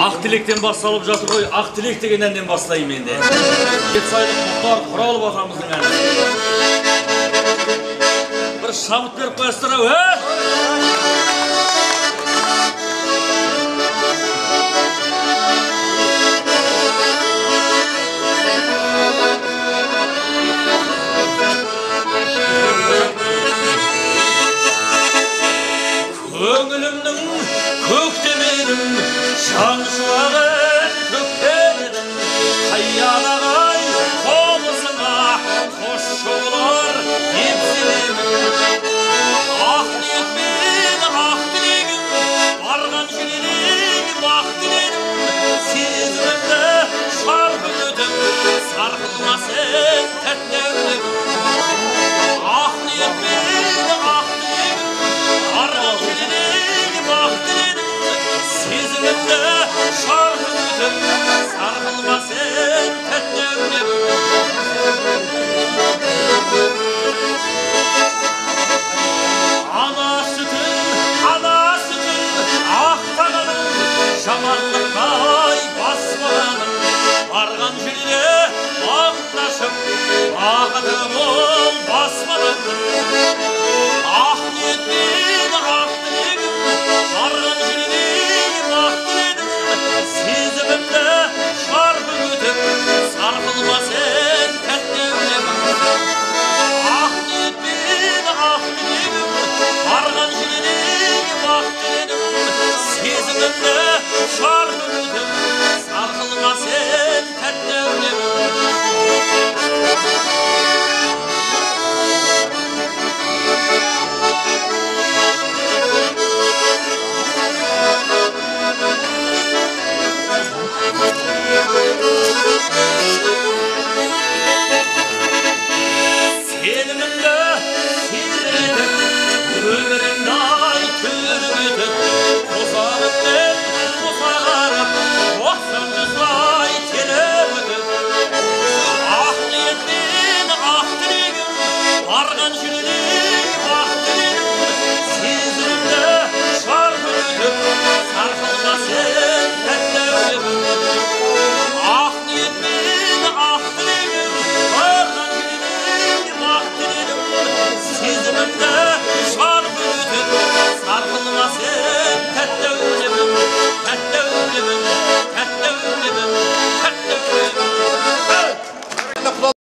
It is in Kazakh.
Ақ тілектен басталып жатыр ғой, ақ тілек деген әннен бастайым енді. Жетісайлық Мұхтар Құралов атамыздың әні. Бір шабыт беріп қоясыздар ау, көңілімнің көктеменің жан шуағын төккенің қаялағай қобызыңа қош жолар деп сенемін. Ақ ниетпен ақ тілегім барған жүрегім ақ тілегім сезімімді шарпып өтіп сарқылмасын тәтті әуенім. Ақ ниетпен ақ тілегім барған жүрегім ақ тілегім сезімімді шарпып өтіп сарқылмасын тәтті әуенім. Ана sütün ақтағаның жаманлықтай баспағаның барған жерде ақташып бақыты бол баспағаның. Ақ ниетпен ақ тілегім барған жүрегім ақ тілегім сезімімді шарпып өтіп сарқылмасын тәтті әуенім. Ақ ниетпен ақ тілегім барған жүрегім ақ тілегім сезімімді шарпып өтіп сарқылмасын